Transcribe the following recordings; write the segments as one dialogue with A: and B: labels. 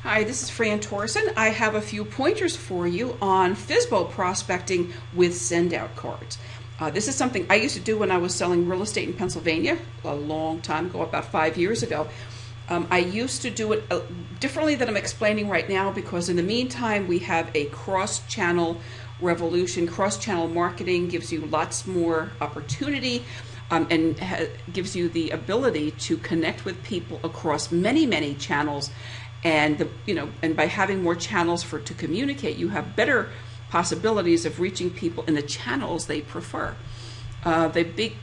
A: Hi, this is Fran Torsen. I have a few pointers for you on Fizbo prospecting with SendOut cards. This is something I used to do when I was selling real estate in Pennsylvania a long time ago, about 5 years ago. I used to do it differently than I'm explaining right now because in the meantime we have a cross-channel revolution. Cross-channel marketing gives you lots more opportunity and gives you the ability to connect with people across many channels. And and by having more channels to communicate, you have better possibilities of reaching people in the channels they prefer. The big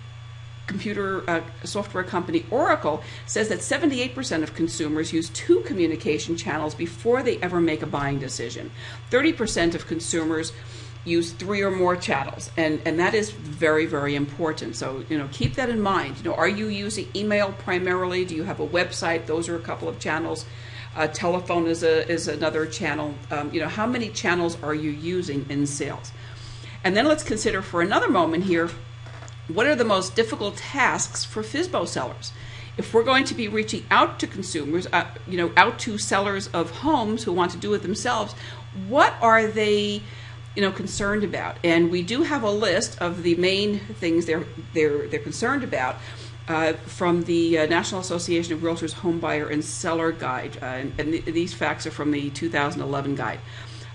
A: computer software company Oracle says that 78% of consumers use 2 communication channels before they ever make a buying decision. 30% of consumers use 3 or more channels, and that is very important. So keep that in mind. Are you using email primarily? Do you have a website? Those are a couple of channels. Telephone is another channel. How many channels are you using in sales? And then let's consider for another moment here, what are the most difficult tasks for Fizbo sellers? If we're going to be reaching out to consumers, out to sellers of homes who want to do it themselves, what are they concerned about? And we do have a list of the main things they're concerned about. From the National Association of Realtors Home Buyer and Seller Guide, and these facts are from the 2011 guide.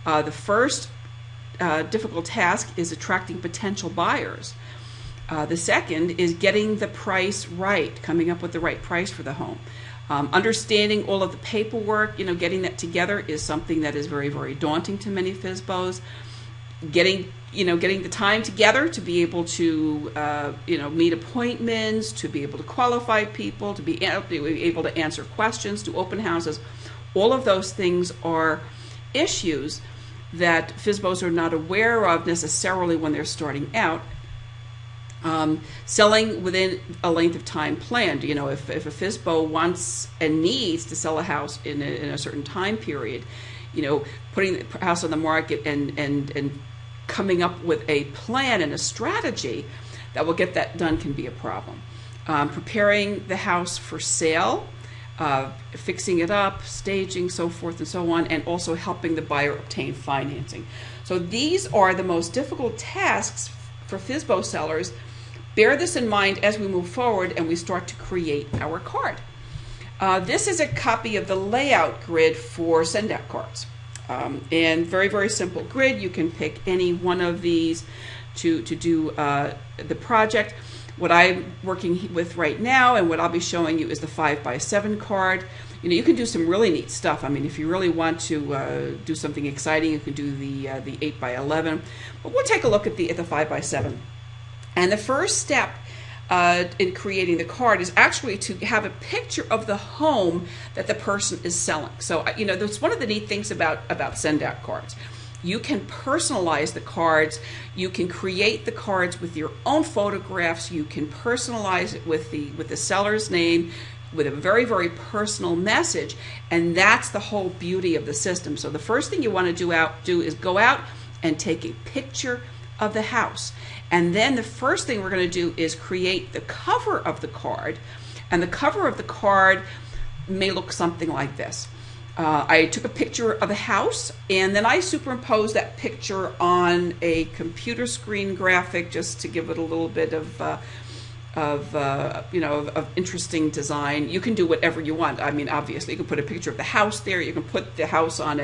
A: The first difficult task is attracting potential buyers. The second is getting the price right, coming up with the right price for the home. Understanding all of the paperwork, getting that together is something that is very daunting to many Fizbos. Getting the time together to be able to, meet appointments, to be able to qualify people, to be able to answer questions, to open houses. All of those things are issues that Fizbos are not aware of necessarily when they're starting out. Selling within a length of time planned. If a Fizbo wants and needs to sell a house in a certain time period, putting the house on the market and coming up with a plan and a strategy that will get that done can be a problem. Preparing the house for sale, fixing it up, staging, so forth and so on, and also helping the buyer obtain financing. So these are the most difficult tasks for Fizbo sellers. Bear this in mind as we move forward and we start to create our card. This is a copy of the layout grid for SendOut cards. And very simple grid. You can pick any one of these to do the project. What I'm working with right now and what I'll be showing you is the 5x7 card. You can do some really neat stuff. I mean, if you really want to do something exciting, you can do the 8x11. But we'll take a look at the 5x7. And the first step in creating the card is actually to have a picture of the home that the person is selling. So that's one of the neat things about SendOut cards. You can personalize the cards. You can create the cards with your own photographs. You can personalize it with the seller's name, with a very personal message, and that's the whole beauty of the system. So the first thing you want to do is go out and take a picture of the house. And then the first thing we're going to do is create the cover of the card. And the cover of the card may look something like this. I took a picture of the house, and then I superimposed that picture on a computer screen graphic just to give it a little bit of interesting design. You can do whatever you want. I mean, obviously, you can put a picture of the house there. You can put the house on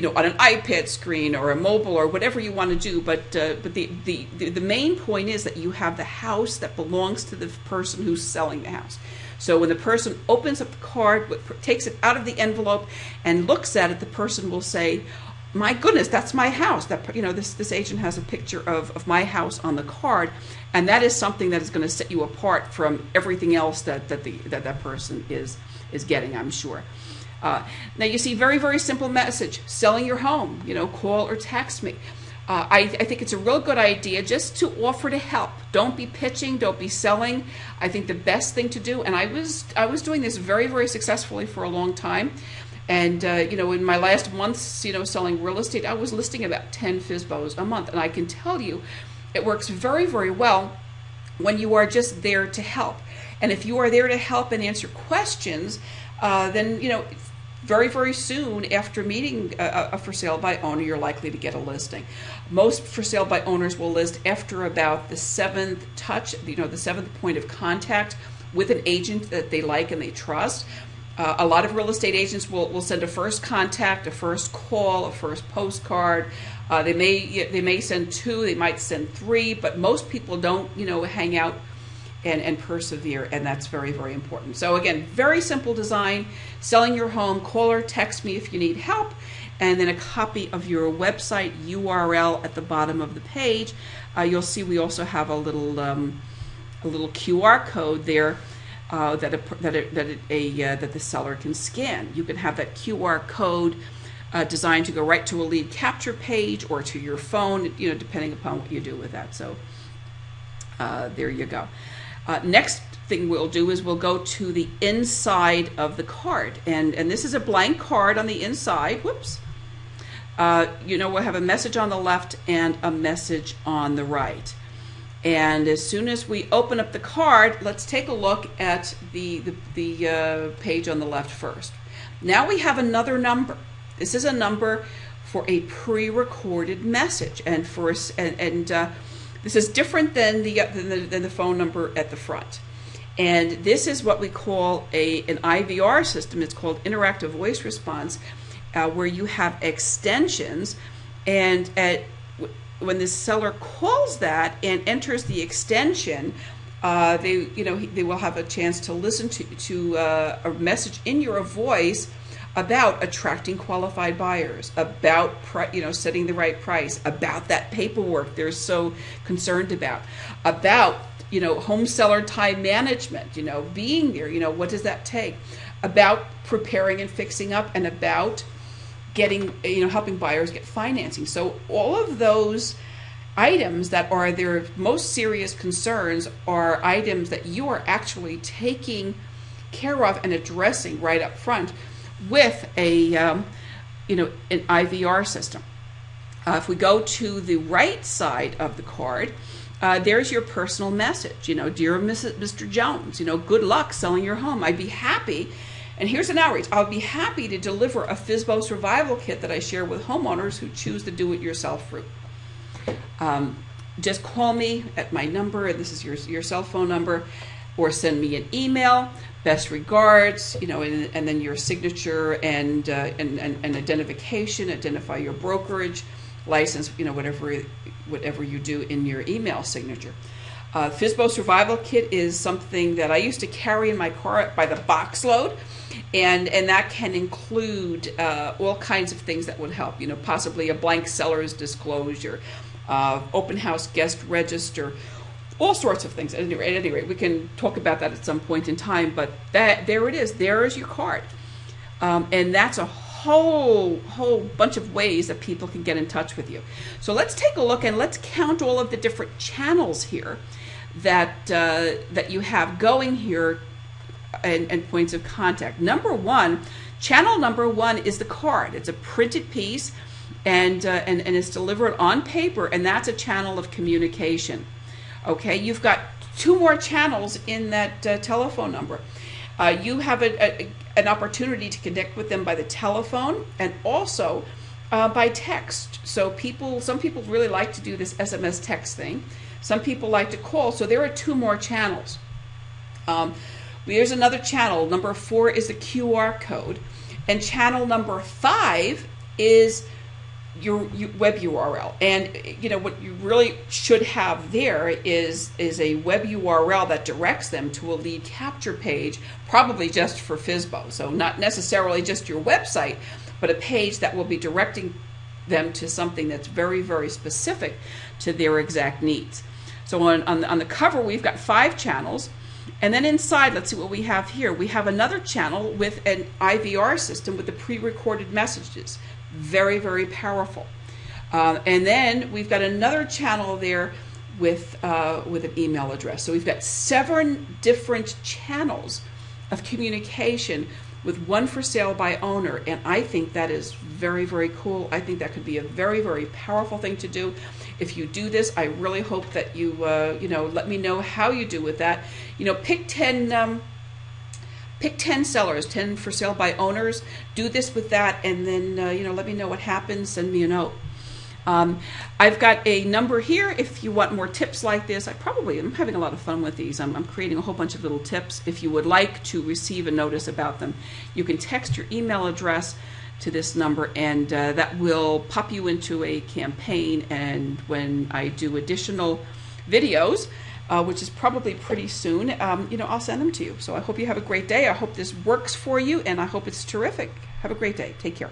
A: on an iPad screen or a mobile or whatever you want to do, but the main point is that you have the house that belongs to the person who's selling the house. So when the person opens up the card, takes it out of the envelope and looks at it, the person will say, "My goodness, that's my house." This agent has a picture of my house on the card, and that is something that is going to set you apart from everything else that person is getting, I'm sure. Now you see, very simple message: selling your home. Call or text me. I think it's a real good idea just to offer to help. Don't be pitching. Don't be selling. I think the best thing to do, and I was doing this very successfully for a long time. And in my last months, selling real estate, I was listing about 10 Fizbos a month, and I can tell you, it works very well when you are just there to help. And if you are there to help and answer questions, then, you know, very, very soon after meeting a for sale by owner, you're likely to get a listing. Most for sale by owners will list after about the 7th touch, you know, the 7th point of contact with an agent that they like and they trust. A lot of real estate agents will send a first contact, a first call, a first postcard. They may send 2, they might send 3, but most people don't, you know, hang out and persevere, and that's very, very important. So again, very simple design, selling your home. Call or text me if you need help, and then a copy of your website URL at the bottom of the page. You'll see we also have a little QR code there that the seller can scan. You can have that QR code designed to go right to a lead capture page or to your phone, you know, depending upon what you do with that. So there you go. Next thing we'll do is we'll go to the inside of the card, and this is a blank card on the inside. Whoops. You know, we'll have a message on the left and a message on the right. And as soon as we open up the card, let's take a look at the page on the left first. Now we have another number. This is a number for a pre-recorded message, and this is different than the phone number at the front. And this is what we call an IVR system. It's called interactive voice response, where you have extensions, and when the seller calls that and enters the extension, they will have a chance to listen to a message in your voice about attracting qualified buyers, about setting the right price, about that paperwork they're so concerned about home seller time management, being there, what does that take, about preparing and fixing up, and about getting, helping buyers get financing. So all of those items that are their most serious concerns are items that you are actually taking care of and addressing right up front with an IVR system. If we go to the right side of the card, there's your personal message. Dear Mr. Jones, good luck selling your home. I'd be happy, and here's an outreach, I'll be happy to deliver a Fizbo Survival Kit that I share with homeowners who choose the do-it-yourself route. Just call me at my number, and this is your cell phone number, or send me an email. Best regards, and then your signature and identification. Identify your brokerage license, whatever you do in your email signature. Fizbo Survival Kit is something that I used to carry in my car by the box load, and that can include all kinds of things that would help. Possibly a blank seller's disclosure, open house guest register, all sorts of things. At any rate, we can talk about that at some point in time, but there it is. There is your card. And that's a whole bunch of ways that people can get in touch with you. So let's take a look and let's count all of the different channels here that you have going here and points of contact. Channel number one is the card. It's a printed piece and it's delivered on paper, and that's a channel of communication. Okay, you've got 2 more channels in that telephone number. You have an opportunity to connect with them by the telephone and also by text. So some people really like to do this SMS text thing. Some people like to call. So there are 2 more channels. There's another channel. Number 4 is the QR code, and channel number 5 is your web URL. And what you really should have there is a web URL that directs them to a lead capture page, probably just for Fizbo. So not necessarily just your website, but a page that will be directing them to something that's very, very specific to their exact needs. So on the cover, we've got 5 channels. And then inside, let's see what we have here. We have another channel with an IVR system with the pre-recorded messages. Very, very powerful. And then we've got another channel there with an email address. So we've got 7 different channels of communication with one for sale by owner, and I think that is very, very cool. I think that could be a very, very powerful thing to do. If you do this, I really hope that you, let me know how you do with that. Pick 10 sellers, 10 for sale by owners. Do this with that, and then let me know what happens. Send me a note. I've got a number here if you want more tips like this. I'm having a lot of fun with these. I'm creating a whole bunch of little tips. If you would like to receive a notice about them, you can text your email address to this number, and that will pop you into a campaign. And when I do additional videos, which is probably pretty soon, I'll send them to you. So I hope you have a great day. I hope this works for you, and I hope it's terrific. Have a great day. Take care.